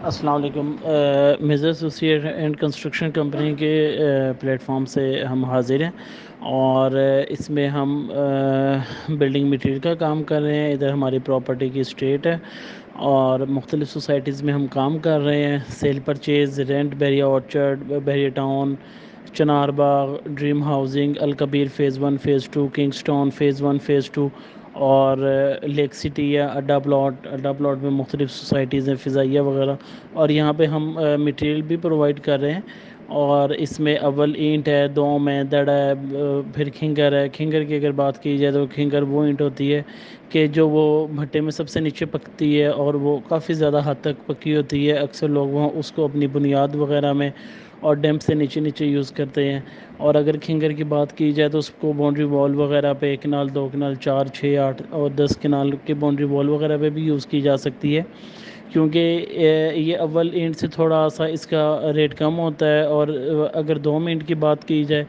السلام علیکم۔ Measure associate and construction company کے پلیٹ فارم سے ہم حاضر ہیں، اور اس میں ہم بلڈنگ مٹیریل کا کام کر رہے ہیں۔ ادھر ہماری پراپرٹی کی اسٹیٹ ہے اور مختلف سوسائٹیز میں ہم کام کر رہے ہیں، sale purchase, rent, Bahria orchard, Bahria town, Chinar Bagh, dream housing, Alkabir phase 1 phase 2، Kingston phase 1 phase 2، اور لیک سٹی یا اڈا پلاٹ میں مختلف سوسائٹیز ہیں، فضائیہ وغیرہ، اور یہاں پہ ہم مٹیریل بھی پرووائڈ کر رہے ہیں۔ اور اس میں اول اینٹ ہے، دوم ہے، دڑ ہے، پھر کھنگر ہے۔ کھنگر کی اگر بات کی جائے تو کھنگر وہ اینٹ ہوتی ہے کہ جو وہ بھٹے میں سب سے نیچے پکتی ہے، اور وہ کافی زیادہ حد تک پکی ہوتی ہے۔ اکثر لوگ وہاں اس کو اپنی بنیاد وغیرہ میں اور ڈیمپ سے نیچے یوز کرتے ہیں۔ اور اگر کھنگر کی بات کی جائے تو اس کو باؤنڈری وال وغیرہ پہ 1 کنال، 2 کنال، 4، 6، 8 اور 10 کنال کے باؤنڈری وال وغیرہ پہ بھی یوز کی جا سکتی ہے، کیونکہ یہ اول اینٹ سے تھوڑا سا اس کا ریٹ کم ہوتا ہے۔ اور اگر 2 اینٹ کی بات کی جائے،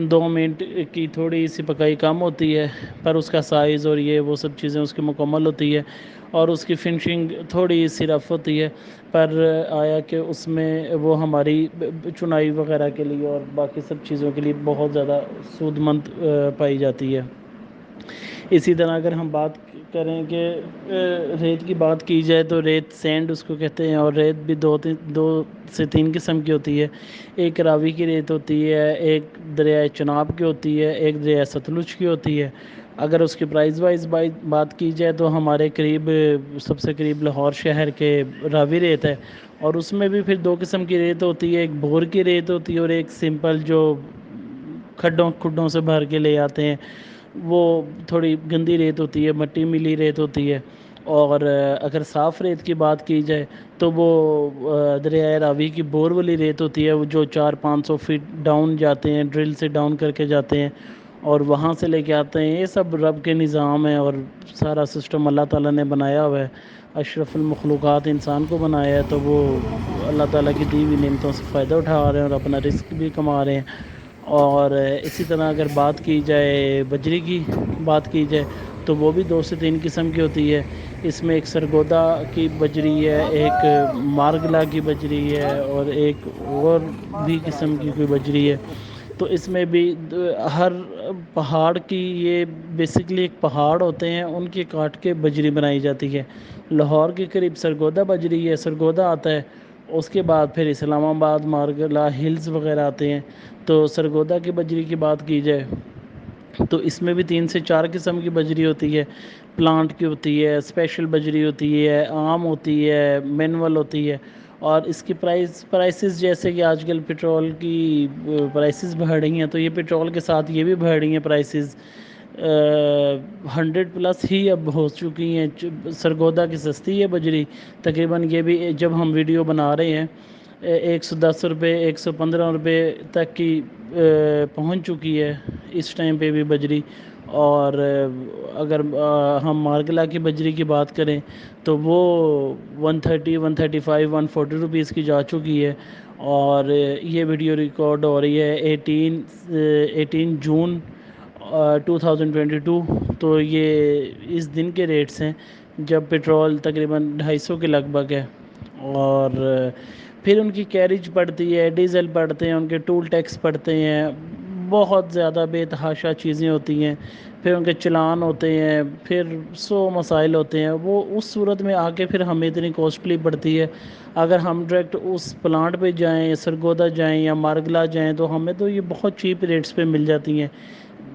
2 اینٹ کی تھوڑی سی پکائی کم ہوتی ہے، پر اس کا سائز اور یہ وہ سب چیزیں اس کی مکمل ہوتی ہے، اور اس کی فنشنگ تھوڑی سی رف ہوتی ہے، پر آیا کہ اس میں وہ ہماری چنائی وغیرہ کے لیے اور باقی سب چیزوں کے لیے بہت زیادہ سود مند پائی جاتی ہے۔ اسی طرح اگر ہم بات کریں کہ ریت کی بات کی جائے تو ریت سینڈ اس کو کہتے ہیں، اور ریت بھی 2 سے 3 قسم کی ہوتی ہے۔ ایک راوی کی ریت ہوتی ہے، ایک دریائے چناب کی ہوتی ہے، ایک دریائے ستلج کی ہوتی ہے۔ اگر اس کی پرائز وائز بات کی جائے تو ہمارے قریب سب سے قریب لاہور شہر کے راوی ریت ہے، اور اس میں بھی پھر 2 قسم کی ریت ہوتی ہے، ایک بور کی ریت ہوتی ہے اور ایک سمپل جو کھڈوں سے بھر کے لے آتے ہیں، وہ تھوڑی گندی ریت ہوتی ہے، مٹی ملی ریت ہوتی ہے۔ اور اگر صاف ریت کی بات کی جائے تو وہ دریائے راوی کی بور والی ریت ہوتی ہے، وہ جو 400-500 فٹ ڈاؤن جاتے ہیں، ڈرل سے ڈاؤن کر کے جاتے ہیں اور وہاں سے لے کے آتے ہیں۔ یہ سب رب کے نظام ہے اور سارا سسٹم اللہ تعالیٰ نے بنایا ہوا ہے۔ اشرف المخلوقات انسان کو بنایا ہے، تو وہ اللہ تعالیٰ کی دی ہوئی نعمتوں سے فائدہ اٹھا رہے ہیں اور اپنا رزق بھی کما رہے ہیں۔ اور اسی طرح اگر بات کی جائے بجری کی بات کی جائے تو وہ بھی 2 سے 3 قسم کی ہوتی ہے۔ اس میں ایک سرگودا کی بجری ہے، ایک مارگلا کی بجری ہے، اور ایک اور بھی قسم کی کوئی بجری ہے۔ تو اس میں بھی ہر پہاڑ کی، یہ بیسکلی ایک پہاڑ ہوتے ہیں، ان کے کاٹ کے بجری بنائی جاتی ہے۔ لاہور کے قریب سرگودا بجری ہے، سرگودا آتا ہے، اس کے بعد پھر اسلام آباد، مارگلا ہلز وغیرہ آتے ہیں۔ تو سرگودا کی بجری کی بات کی جائے تو اس میں بھی 3 سے 4 قسم کی بجری ہوتی ہے۔ پلانٹ کی ہوتی ہے، اسپیشل بجری ہوتی ہے، عام ہوتی ہے، مینول ہوتی ہے۔ اور اس کی پرائسز جیسے کہ آج کل پٹرول کی پرائسز بڑھ رہی ہیں، تو یہ پٹرول کے ساتھ یہ بھی بڑھ رہی ہیں پرائسز، 100+ ہی اب ہو چکی ہیں۔ سرگودا کی سستی ہے بجری تقریباً، یہ بھی جب ہم ویڈیو بنا رہے ہیں 110 روپے، 115 روپے تک کی پہنچ چکی ہے اس ٹائم پہ بھی بجری۔ اور اگر ہم مارگلا کی بجری کی بات کریں تو وہ 130، 135، 140 روپیز کی جا چکی ہے۔ اور یہ ویڈیو ریکارڈ ہو رہی ہے 18 جون 2022، تو یہ اس دن کے ریٹس ہیں جب پٹرول تقریباً 250 کے لگ بھگ ہے۔ اور پھر ان کی کیریج پڑتی ہے، ڈیزل پڑتے ہیں، ان کے ٹول ٹیکس پڑتے ہیں، بہت زیادہ بے تحاشا چیزیں ہوتی ہیں، پھر ان کے چلان ہوتے ہیں، پھر 100 مسائل ہوتے ہیں۔ وہ اس صورت میں آ کے پھر ہمیں اتنی کوسٹلی پڑتی ہے۔ اگر ہم ڈائریکٹ اس پلانٹ پہ جائیں، یا سرگودا جائیں یا مارگلا جائیں، تو ہمیں تو یہ بہت چیپ ریٹس پہ مل جاتی ہیں،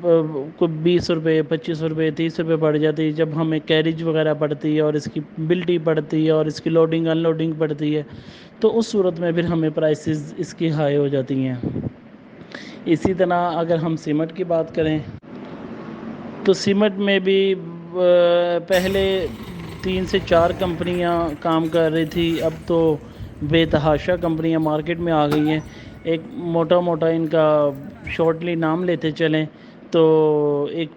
کوئی 20 روپے، 25 روپے، 30 روپے پڑ جاتی ہے۔ جب ہمیں کیریج وغیرہ پڑتی ہے اور اس کی بلٹی پڑتی ہے اور اس کی لوڈنگ ان لوڈنگ پڑتی ہے، تو اس صورت میں پھر ہمیں پرائسز اس کی ہائی ہو جاتی ہیں۔ اسی طرح اگر ہم سیمنٹ کی بات کریں تو سیمنٹ میں بھی پہلے 3 سے 4 کمپنیاں کام کر رہی تھی، اب تو بے تحاشا کمپنیاں مارکیٹ میں آ گئی ہیں۔ ایک موٹا ان کا شارٹلی نام لیتے چلیں تو ایک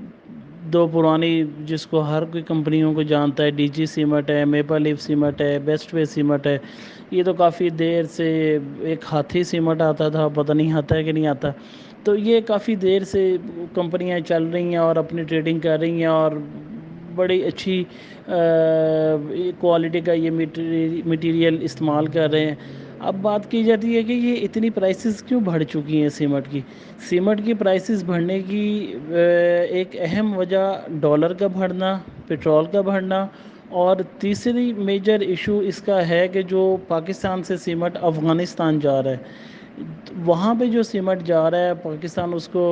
2 پرانی جس کو ہر کوئی کمپنیوں کو جانتا ہے، ڈی جی سیمنٹ ہے، میپل لیف سیمنٹ ہے، بیسٹ وے سیمنٹ ہے۔ یہ تو کافی دیر سے ایک ہاتھی سیمنٹ آتا تھا، پتہ نہیں آتا ہے کہ نہیں آتا، تو یہ کافی دیر سے کمپنیاں چل رہی ہیں اور اپنی ٹریڈنگ کر رہی ہیں، اور بڑی اچھی کوالٹی کا یہ مٹیریل استعمال کر رہے ہیں. اب بات کی جاتی ہے کہ یہ اتنی پرائسز کیوں بڑھ چکی ہیں سیمنٹ کی پرائسز بڑھنے کی ایک اہم وجہ ڈالر کا بڑھنا، پٹرول کا بڑھنا، اور تیسری میجر ایشو اس کا ہے کہ جو پاکستان سے سیمنٹ افغانستان جا رہا ہے، وہاں پہ جو سیمنٹ جا رہا ہے پاکستان اس کو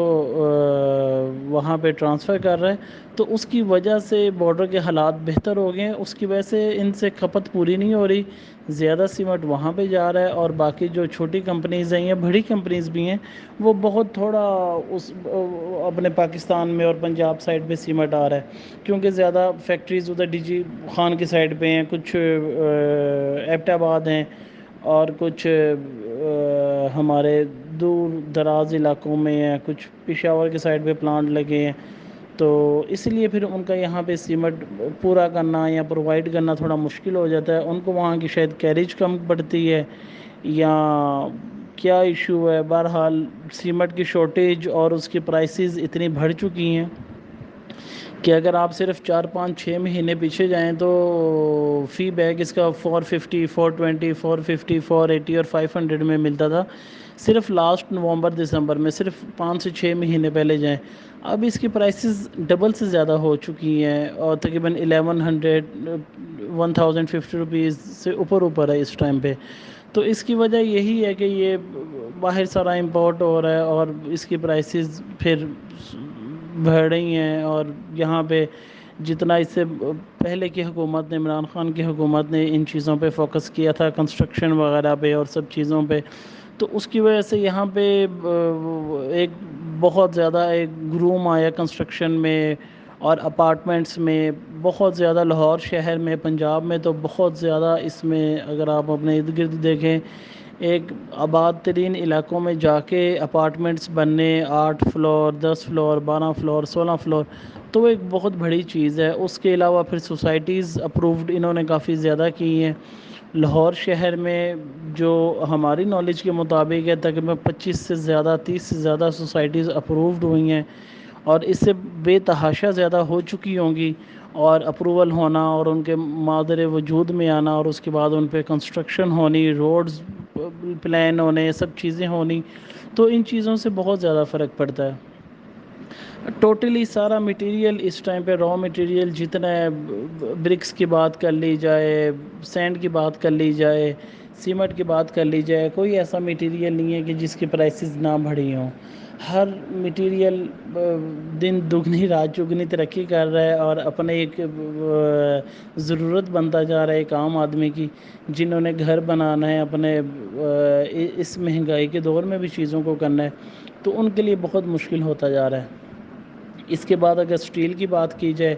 وہاں پہ ٹرانسفر کر رہا ہے، تو اس کی وجہ سے بارڈر کے حالات بہتر ہو گئے ہیں. اس کی وجہ سے ان سے کھپت پوری نہیں ہو رہی، زیادہ سیمنٹ وہاں پہ جا رہا ہے، اور باقی جو چھوٹی کمپنیز ہیں یا بڑی کمپنیز بھی ہیں وہ بہت تھوڑا اس اپنے پاکستان میں اور پنجاب سائڈ پہ سیمنٹ آ رہا ہے، کیونکہ زیادہ فیکٹریز ادھر ڈی جی خان کی سائڈ پہ ہیں، کچھ ایبٹ آباد ہیں، اور کچھ ہمارے دور دراز علاقوں میں ہیں، کچھ پشاور کے سائڈ پہ پلانٹ لگے ہیں. تو اس لیے پھر ان کا یہاں پہ سیمنٹ پورا کرنا یا پرووائڈ کرنا تھوڑا مشکل ہو جاتا ہے. ان کو وہاں کی شاید کیریج کم پڑتی ہے یا کیا ایشو ہے. بہرحال سیمنٹ کی شارٹیج اور اس کی پرائسز اتنی بڑھ چکی ہیں کہ اگر آپ صرف 4-5-6 مہینے پیچھے جائیں تو فی بیگ اس کا 450، 420، 450، 480 اور 500 میں ملتا تھا. صرف لاسٹ نومبر دسمبر میں، صرف 5 سے 6 مہینے پہلے جائیں. اب اس کی پرائسز ڈبل سے زیادہ ہو چکی ہیں، اور تقریباً 1100، 1050 روپیز سے اوپر ہے اس ٹائم پہ. تو اس کی وجہ یہی ہے کہ یہ باہر سارا امپورٹ ہو رہا ہے، اور اس کی پرائسز پھر بڑھ رہی ہیں. اور یہاں پہ جتنا اس سے پہلے کی حکومت نے، عمران خان کی حکومت نے ان چیزوں پہ فوکس کیا تھا، کنسٹرکشن وغیرہ پہ اور سب چیزوں پہ، تو اس کی وجہ سے یہاں پہ ایک بہت زیادہ ایک گروم آیا کنسٹرکشن میں اور اپارٹمنٹس میں بہت زیادہ. لاہور شہر میں، پنجاب میں تو بہت زیادہ اس میں اگر آپ اپنے ارد گرد دیکھیں، ایک آباد ترین علاقوں میں جا کے اپارٹمنٹس بننے، 8 فلور، 10 فلور، 12 فلور، 16 فلور، تو وہ ایک بہت بڑی چیز ہے. اس کے علاوہ پھر سوسائٹیز اپرووڈ انہوں نے کافی زیادہ کی ہیں. لاہور شہر میں جو ہماری نالج کے مطابق ہے تقریباً 25 سے زیادہ، 30 سے زیادہ سوسائٹیز اپرووڈ ہوئی ہیں، اور اس سے بے تحاشا زیادہ ہو چکی ہوں گی. اور اپروول ہونا اور ان کے مادر وجود میں آنا، اور اس کے بعد ان پہ کنسٹرکشن ہونی، روڈز پلان ہونے، سب چیزیں ہونی، تو ان چیزوں سے بہت زیادہ فرق پڑتا ہے. ٹوٹلی سارا مٹیریل اس ٹائم پہ را مٹیریل جتنا ہے، برکس کی بات کر لی جائے، سینڈ کی بات کر لی جائے، سیمنٹ کی بات کر لی جائے، کوئی ایسا مٹیریل نہیں ہے کہ جس کی پرائسز نہ بڑھی ہوں. ہر مٹیریل دن دگنی رات چگنی ترقی کر رہا ہے، اور اپنے ایک ضرورت بنتا جا رہا ہے ایک عام آدمی کی، جنہوں نے گھر بنانا ہے، اپنے اس مہنگائی کے دور میں بھی چیزوں کو کرنا ہے، تو ان کے لیے بہت مشکل ہوتا جا رہا ہے. اس کے بعد اگر سٹیل کی بات کی جائے،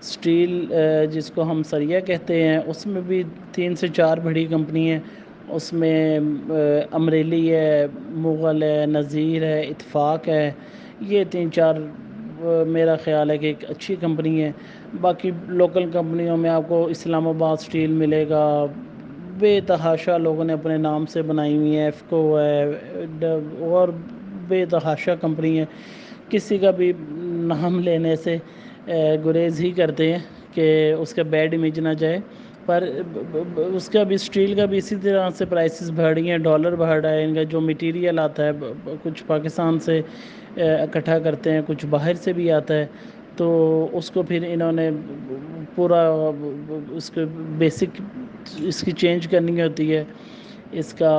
سٹیل جس کو ہم سریا کہتے ہیں، اس میں بھی 3 سے 4 بڑی کمپنی ہیں. اس میں امریلی ہے، مغل ہے، نذیر ہے، اتفاق ہے. یہ 3-4 میرا خیال ہے کہ ایک اچھی کمپنی ہے. باقی لوکل کمپنیوں میں آپ کو اسلام آباد سٹیل ملے گا، بے تحاشا لوگوں نے اپنے نام سے بنائی ہوئی ہیں، ایفکو ہے، اور بے تحاشا کمپنی ہے. کسی کا بھی نام لینے سے گریز ہی کرتے ہیں کہ اس کا بیڈ امیج نہ جائے. پر اس کا بھی، سٹیل کا بھی اسی طرح سے پرائسز بڑھ رہی ہیں، ڈالر بڑھ رہا ہے. ان کا جو مٹیریل آتا ہے کچھ پاکستان سے اکٹھا کرتے ہیں، کچھ باہر سے بھی آتا ہے، تو اس کو پھر انہوں نے پورا اس کے بیسک اس کی چینج کرنی ہوتی ہے. اس کا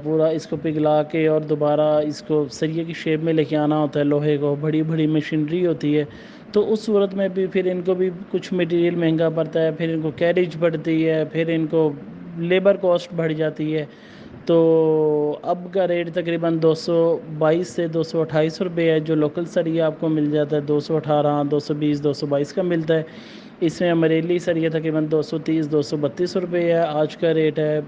پورا اس کو پگھلا کے اور دوبارہ اس کو سریے کی شیپ میں لے کے آنا ہوتا ہے. لوہے کو بڑی بڑی مشینری ہوتی ہے، تو اس صورت میں بھی پھر ان کو بھی کچھ مٹیریل مہنگا پڑتا ہے، پھر ان کو کیریج پڑتی ہے، پھر ان کو لیبر کاسٹ بڑھ جاتی ہے. تو اب کا ریٹ تقریباً 222 سے 228 روپے ہے. جو لوکل سریا آپ کو مل جاتا ہے 218، 220، 222 کا ملتا ہے. اس میں امریلی سریا تقریباً 230، 232 روپے ہے آج کا ریٹ ہے.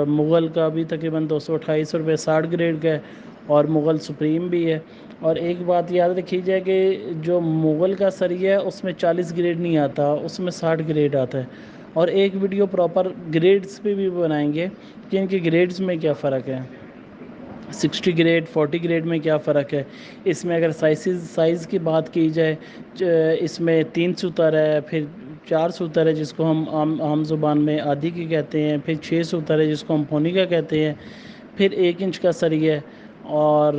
مغل کا بھی تقریباً 228 روپے 60 گریڈ کا ہے، اور مغل سپریم بھی ہے. اور ایک بات یاد رکھی جائے کہ جو مغل کا سریا ہے اس میں 40 گریڈ نہیں آتا، اس میں 60 گریڈ آتا ہے. اور ایک ویڈیو پراپر گریڈز پہ بھی بنائیں گے کہ ان کے گریڈز میں کیا فرق ہے. 60 گریڈ 40 گریڈ میں کیا فرق ہے. اس میں اگر سائز کی بات کی جائے، اس میں 3 ستر ہے، پھر 4 ستر ہے جس کو ہم عام زبان میں آدھی کی کہتے ہیں، پھر 6 ستر ہے جس کو ہم پونی کا کہتے ہیں، پھر 1 انچ کا سریہ ہے. اور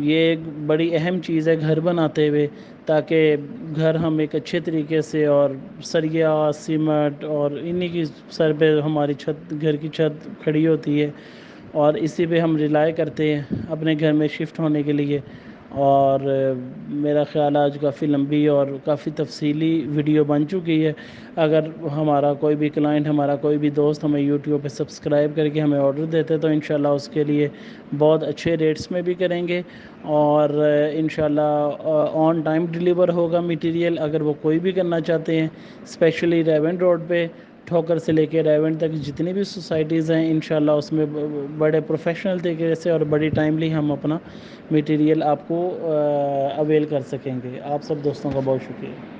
یہ ایک بڑی اہم چیز ہے گھر بناتے ہوئے، تاکہ گھر ہم ایک اچھے طریقے سے، اور سریا سیمنٹ اور انہی کی سر پہ ہماری گھر کی چھت کھڑی ہوتی ہے، اور اسی پہ ہم ریلائی کرتے ہیں اپنے گھر میں شفٹ ہونے کے لیے. اور میرا خیال آج کافی لمبی اور کافی تفصیلی ویڈیو بن چکی ہے. اگر ہمارا کوئی بھی کلائنٹ، ہمارا کوئی بھی دوست ہمیں یوٹیوب پہ سبسکرائب کر کے ہمیں آرڈر دیتے تو انشاءاللہ اس کے لیے بہت اچھے ریٹس میں بھی کریں گے، اور انشاءاللہ آن ٹائم ڈیلیور ہوگا میٹیریل. اگر وہ کوئی بھی کرنا چاہتے ہیں، اسپیشلی ریونٹ روڈ پہ ٹھوکر سے لے کے ریونٹ تک جتنی بھی سوسائٹیز ہیں، انشاءاللہ اس میں بڑے پروفیشنل طریقے سے اور بڑی ٹائملی ہم اپنا میٹیریل آپ کو اویل کر سکیں گے. آپ سب دوستوں کا بہت شکریہ.